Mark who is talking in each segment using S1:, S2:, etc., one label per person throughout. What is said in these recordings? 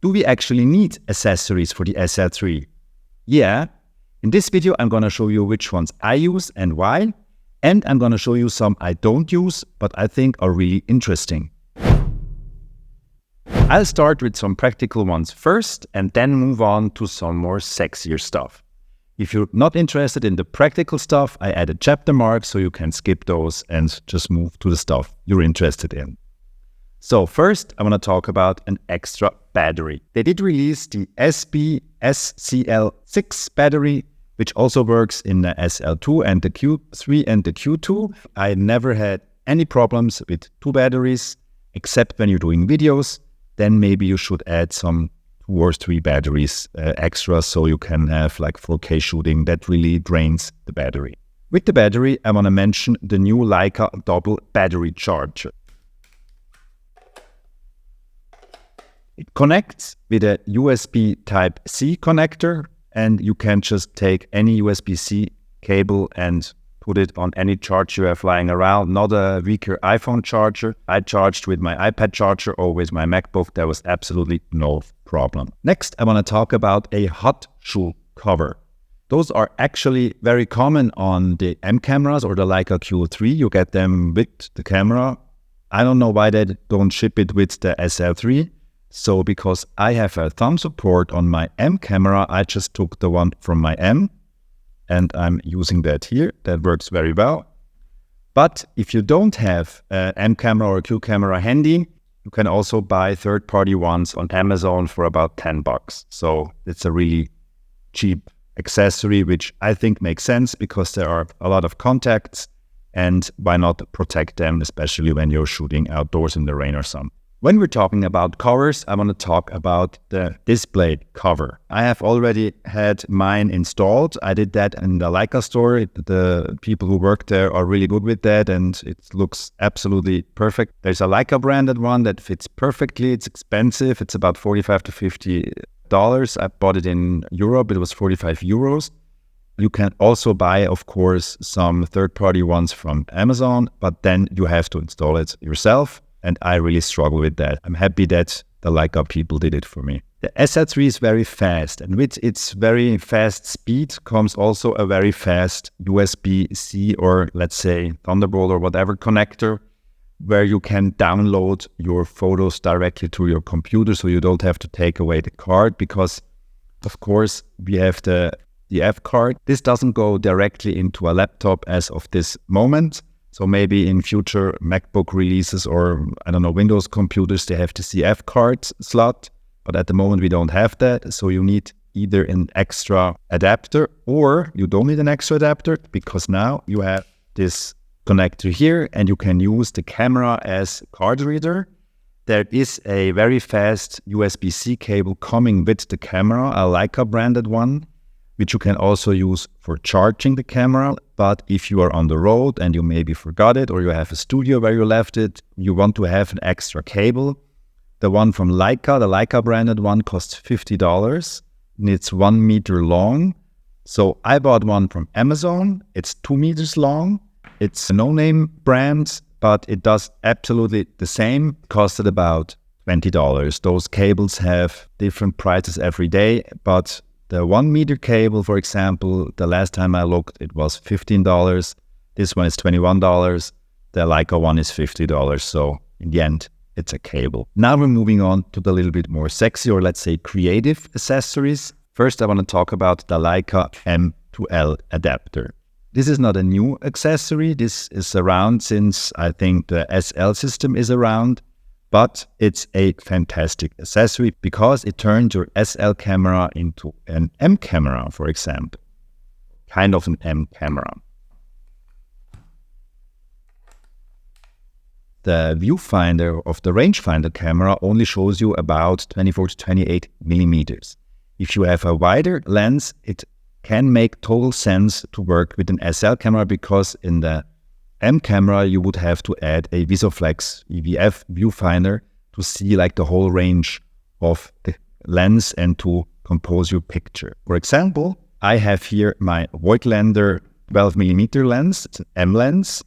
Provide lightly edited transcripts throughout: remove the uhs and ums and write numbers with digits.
S1: Do we actually need accessories for the SL3? Yeah. In this video, I'm going to show you which ones I use and why. And I'm going to show you some I don't use, but I think are really interesting. I'll start with some practical ones first and then move on to some more sexier stuff. If you're not interested in the practical stuff, I added chapter marks so you can skip those and just move to the stuff you're interested in. So first, I want to talk about an extra battery. They did release the SL3 battery, which also works in the SL2 and the Q3 and the Q2. I never had any problems with two batteries, except when you're doing videos. Then maybe you should add some 2 or 3 batteries extra so you can have like 4K shooting that really drains the battery. With the battery, I want to mention the new Leica double battery charger. It connects with a USB Type-C connector, and you can just take any USB-C cable and put it on any charger you have lying around, not a weaker iPhone charger. I charged with my iPad charger or with my MacBook. There was absolutely no problem. Next, I want to talk about a Hotshoe cover. Those are actually very common on the M cameras or the Leica Q3. You get them with the camera. I don't know why they don't ship it with the SL3. So because I have a thumb support on my M camera, I just took the one from my M and I'm using that here. That works very well. But if you don't have an M camera or a Q camera handy, you can also buy third-party ones on Amazon for about $10. So it's a really cheap accessory, which I think makes sense because there are a lot of contacts, and why not protect them, especially when you're shooting outdoors in the rain or something. When we're talking about covers, I want to talk about the display cover. I have already had mine installed. I did that in the Leica store. The people who work there are really good with that, and it looks absolutely perfect. There's a Leica branded one that fits perfectly. It's expensive. It's about $45 to $50. I bought it in Europe. It was 45 euros. You can also buy, of course, some third-party ones from Amazon, but then you have to install it yourself. And I really struggle with that. I'm happy that the Leica people did it for me. The SL3 is very fast, and with its very fast speed comes also a very fast USB-C or let's say Thunderbolt or whatever connector, where you can download your photos directly to your computer so you don't have to take away the card, because of course we have the F card. This doesn't go directly into a laptop as of this moment. So maybe in future MacBook releases or, I don't know, Windows computers, they have the CF card slot. But at the moment, we don't have that. So you need either an extra adapter or you don't need an extra adapter, because now you have this connector here and you can use the camera as card reader. There is a very fast USB-C cable coming with the camera, a Leica branded one, which you can also use for charging the camera. But if you are on the road and you maybe forgot it, or you have a studio where you left it, you want to have an extra cable. The one from Leica, the Leica branded one, costs $50 and it's 1 meter long. So I bought one from Amazon. It's 2 meters long. It's a no-name brand, but it does absolutely the same. It costed about $20. Those cables have different prices every day, but the 1 meter cable, for example, the last time I looked, it was $15. This one is $21. The Leica one is $50. So in the end, it's a cable. Now we're moving on to the little bit more sexy, or let's say creative accessories. First, I want to talk about the Leica M to L adapter. This is not a new accessory. This is around since I think the SL system is around. But it's a fantastic accessory because it turns your SL camera into an M camera, for example. Kind of an M camera. The viewfinder of the rangefinder camera only shows you about 24 to 28 millimeters. If you have a wider lens, it can make total sense to work with an SL camera, because in the M camera, you would have to add a VisoFlex EVF viewfinder to see like the whole range of the lens and to compose your picture. For example, I have here my Voigtlander 12mm lens. It's an M lens.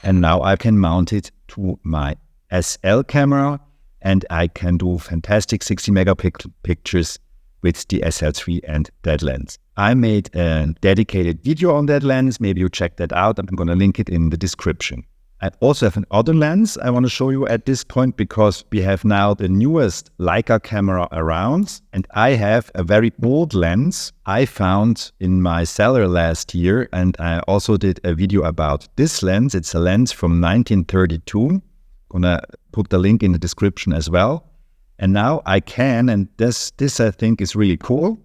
S1: And now I can mount it to my SL camera, and I can do fantastic 60 megapixel pictures with the SL3 and that lens. I made a dedicated video on that lens. Maybe you check that out. I'm going to link it in the description. I also have another lens I want to show you at this point, because we have now the newest Leica camera around, and I have a very old lens I found in my cellar last year, and I also did a video about this lens. It's a lens from 1932. I'm gonna put the link in the description as well. And now I can, and this I think is really cool.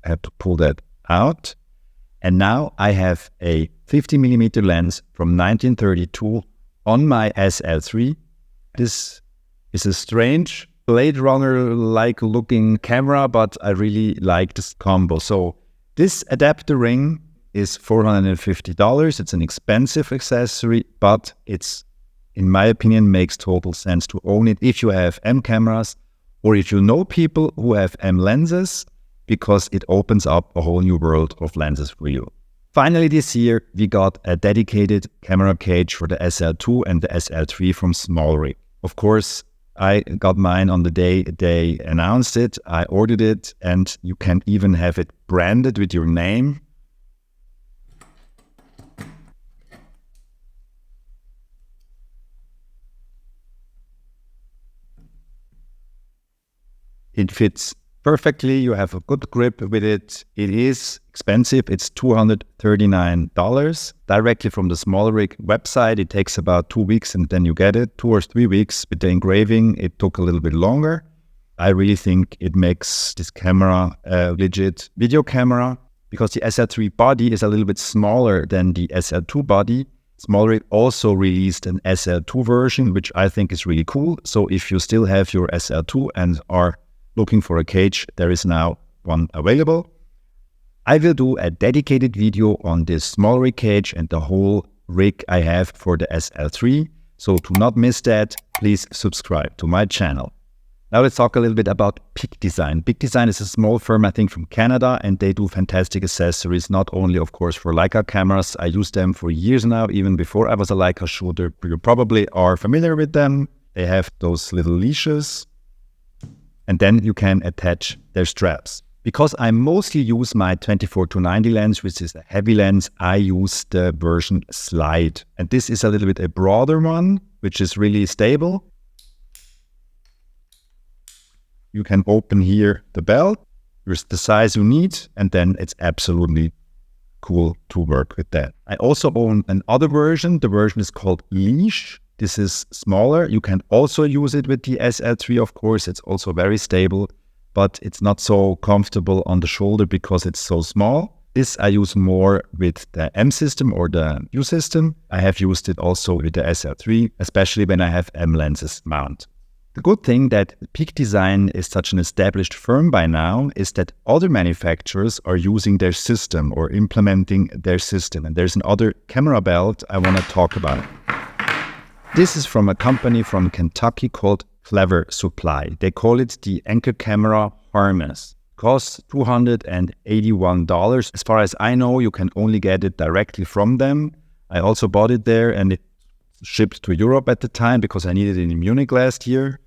S1: I have to pull that out. And now I have a 50mm lens from 1932 on my SL3. This is a strange Blade Runner-like looking camera, but I really like this combo. So this adapter ring is $450. It's an expensive accessory, but it's, in my opinion, makes total sense to own it if you have M cameras or if you know people who have M lenses, because it opens up a whole new world of lenses for you. Finally, this year, we got a dedicated camera cage for the SL2 and the SL3 from SmallRig. Of course, I got mine on the day they announced it. I ordered it, and you can even have it branded with your name. It fits perfectly. You have a good grip with it. It is expensive. It's $239 directly from the SmallRig website. It takes about 2 weeks and then you get it. 2 or 3 weeks with the engraving. It took a little bit longer. I really think it makes this camera a legit video camera, because the SL3 body is a little bit smaller than the SL2 body. SmallRig also released an SL2 version, which I think is really cool. So if you still have your SL2 and are looking for a cage, there is now one available. I will do a dedicated video on this SmallRig cage and the whole rig I have for the SL3. So to not miss that, please subscribe to my channel. Now let's talk a little bit about Peak Design. Peak Design is a small firm, I think, from Canada, and they do fantastic accessories, not only, of course, for Leica cameras. I use them for years now, even before I was a Leica shooter. You probably are familiar with them. They have those little leashes, and then you can attach their straps. Because I mostly use my 24-90 lens, which is a heavy lens, I use the version Slide. And this is a little bit a broader one, which is really stable. You can open here the belt, here's the size you need, and then it's absolutely cool to work with that. I also own another version. The version is called Leash. This is smaller. You can also use it with the SL3, of course. It's also very stable, but it's not so comfortable on the shoulder because it's so small. This I use more with the M system or the U system. I have used it also with the SL3, especially when I have M lenses mount. The good thing that Peak Design is such an established firm by now is that other manufacturers are using their system or implementing their system. And there's another camera belt I want to talk about. This is from a company from Kentucky called Clever Supply. They call it the Anchor Camera Harness. It costs $281. As far as I know, you can only get it directly from them. I also bought it there, and it shipped to Europe at the time because I needed it in Munich last year.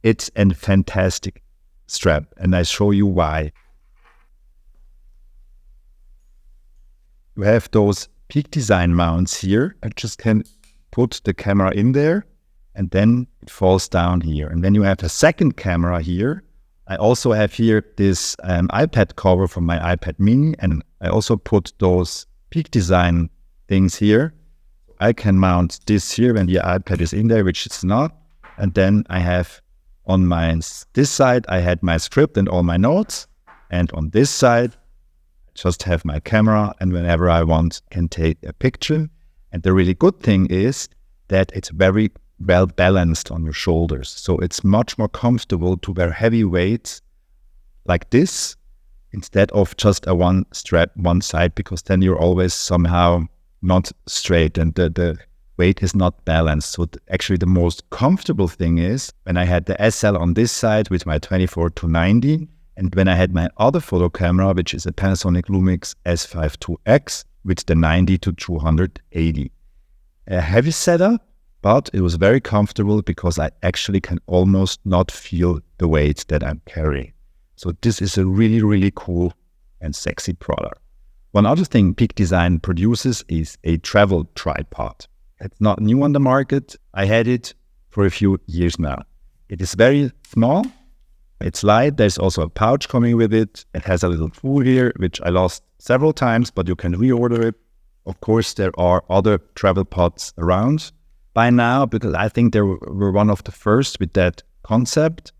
S1: It's a fantastic strap, and I show you why. You have those Peak Design mounts here. I just can put the camera in there, and then it falls down here. And then you have a second camera here. I also have here this iPad cover from my iPad mini, and I also put those Peak Design things here. I can mount this here when the iPad is in there, which it's not. And then I have on this side, I had my script and all my notes. And on this side, I just have my camera, and whenever I want, can take a picture. And the really good thing is that it's very well balanced on your shoulders. So it's much more comfortable to wear heavy weights like this instead of just a one strap, one side, because then you're always somehow not straight and the weight is not balanced. So actually the most comfortable thing is when I had the SL on this side with my 24-90, and when I had my other photo camera, which is a Panasonic Lumix S5 IIX with the 90-280. a heavy setup, but it was very comfortable because I actually can almost not feel the weight that I'm carrying. So this is a really, really cool and sexy product. One other thing Peak Design produces is a travel tripod. It's not new on the market. I had it for a few years now. It is very small. It's light. There's also a pouch coming with it. It has a little tool here, which I lost several times, but you can reorder it. Of course, there are other travel pods around by now, because I think they were one of the first with that concept.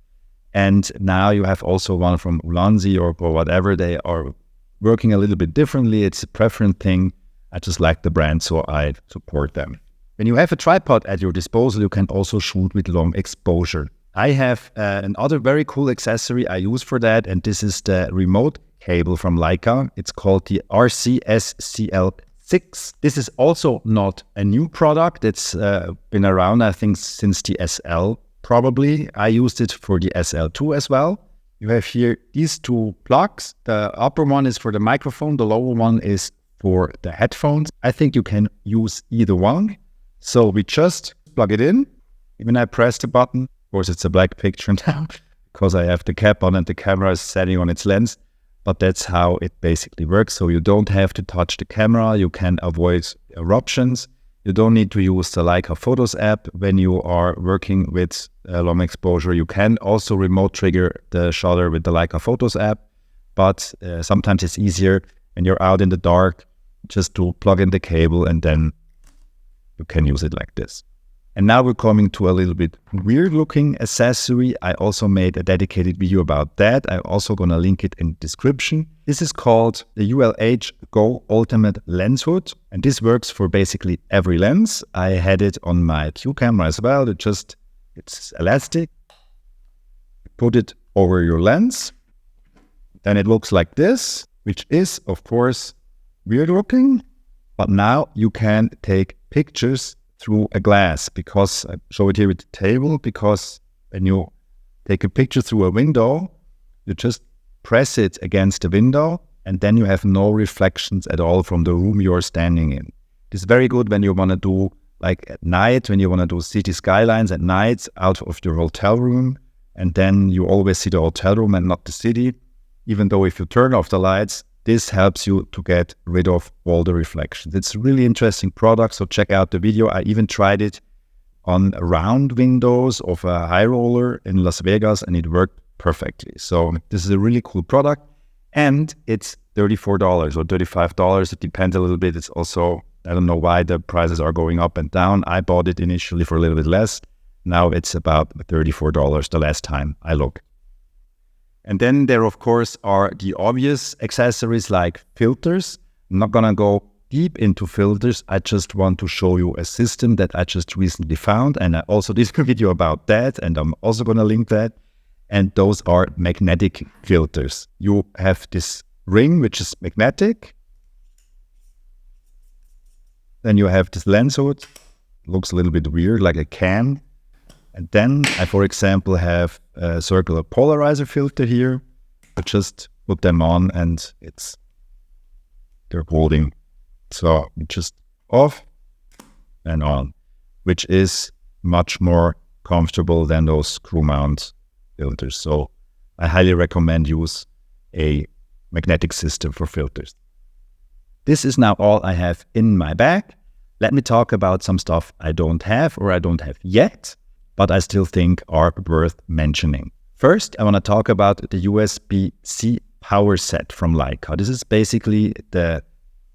S1: And now you have also one from Ulanzi or whatever. They are working a little bit differently. It's a preference thing. I just like the brand, so I support them. When you have a tripod at your disposal, you can also shoot with long exposure. I have another very cool accessory I use for that, and this is the remote cable from Leica. It's called the SL3. This is also not a new product. It's been around, I think, since the SL probably. I used it for the SL2 as well. You have here these two plugs. The upper one is for the microphone. The lower one is for the headphones. I think you can use either one. So we just plug it in. When I press the button, of course, it's a black picture now because I have the cap on and the camera is setting on its lens. But that's how it basically works. So you don't have to touch the camera. You can avoid eruptions. You don't need to use the Leica FOTOS app when you are working with long exposure. You can also remote trigger the shutter with the Leica FOTOS app. But sometimes it's easier when you're out in the dark just to plug in the cable and then you can use it like this. And now we're coming to a little bit weird looking accessory. I also made a dedicated video about that. I'm also going to link it in the description. This is called the ULH Go Ultimate Lens Hood. And this works for basically every lens. I had it on my Q camera as well. It's elastic. Put it over your lens. Then it looks like this, which is, of course, weird looking. But now you can take pictures through a glass, because I show it here with the table, because when you take a picture through a window, you just press it against the window and then you have no reflections at all from the room you're standing in. This is very good when you want to do, like at night, when you want to do city skylines at night out of your hotel room, and then you always see the hotel room and not the city. Even though if you turn off the lights, this helps you to get rid of all the reflections. It's a really interesting product, so check out the video. I even tried it on round windows of a high roller in Las Vegas and it worked perfectly. So this is a really cool product, and it's $34 or $35. It depends a little bit. It's also, I don't know why the prices are going up and down. I bought it initially for a little bit less. Now it's about $34 the last time I looked. And then there, of course, are the obvious accessories like filters. I'm not going to go deep into filters. I just want to show you a system that I just recently found. And I also did a video about that, and I'm also going to link that. And those are magnetic filters. You have this ring, which is magnetic. Then you have this lens hood. Looks a little bit weird, like a can. And then I, for example, have a circular polarizer filter here. I just put them on and they're holding. So just off and on, which is much more comfortable than those screw mount filters. So I highly recommend use a magnetic system for filters. This is now all I have in my bag. Let me talk about some stuff I don't have or I don't have yet, but I still think are worth mentioning. First, I want to talk about the USB-C power set from Leica. This is basically the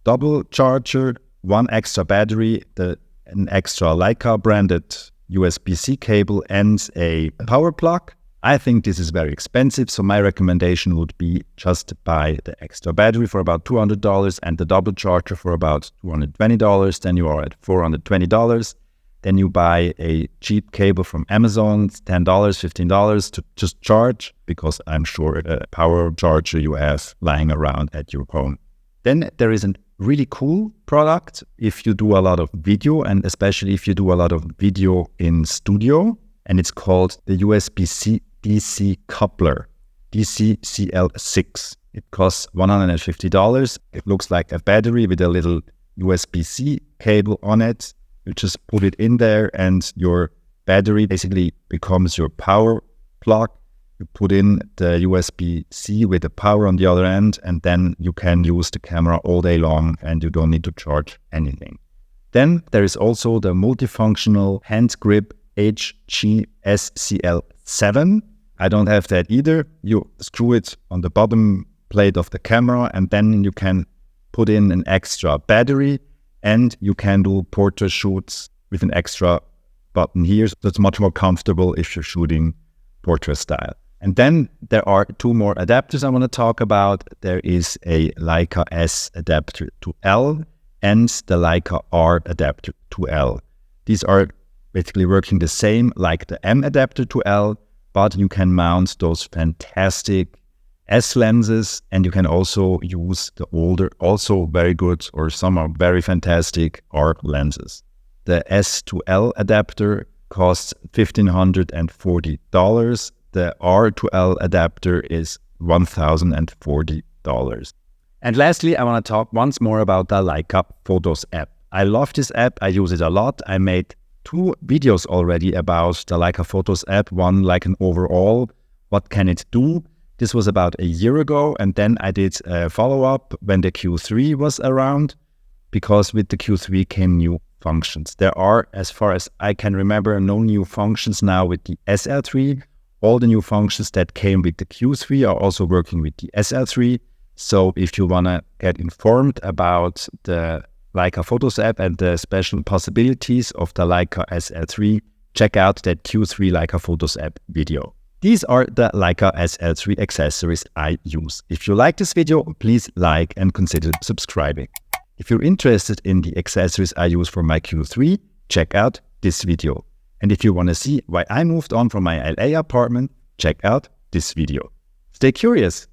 S1: double charger, one extra battery, an extra Leica branded USB-C cable, and a power plug. I think this is very expensive, so my recommendation would be just buy the extra battery for about $200 and the double charger for about $220. Then you are at $420. Then you buy a cheap cable from Amazon, $10, $15 to just charge, because I'm sure a power charger you have lying around at your home. Then there is a really cool product if you do a lot of video, and especially if you do a lot of video in studio, and it's called the USB-C DC coupler, DCCL6. It costs $150. It looks like a battery with a little USB-C cable on it. You just put it in there and your battery basically becomes your power plug. You put in the USB-C with the power on the other end, and then you can use the camera all day long and you don't need to charge anything. Then there is also the multifunctional Handgrip SL3. I don't have that either. You screw it on the bottom plate of the camera and then you can put in an extra battery and you can do portrait shoots with an extra button here. So it's much more comfortable if you're shooting portrait style. And then there are two more adapters I want to talk about. There is a Leica S adapter to L and the Leica R adapter to L. These are basically working the same like the M adapter to L, but you can mount those fantastic S lenses and you can also use the older, also very good, or some are very fantastic R lenses. The S to L adapter costs $1,540. The R to L adapter is $1,040. And lastly, I want to talk once more about the Leica FOTOS app. I love this app. I use it a lot. I made 2 videos already about the Leica FOTOS app. One like an overall, what can it do? This was about a year ago, and then I did a follow-up when the Q3 was around, because with the Q3 came new functions. There are, as far as I can remember, no new functions now with the SL3. All the new functions that came with the Q3 are also working with the SL3. So if you want to get informed about the Leica FOTOS app and the special possibilities of the Leica SL3, check out that Q3 Leica FOTOS app video. These are the Leica SL3 accessories I use. If you like this video, please like and consider subscribing. If you're interested in the accessories I use for my Q3, check out this video. And if you want to see why I moved on from my LA apartment, check out this video. Stay curious.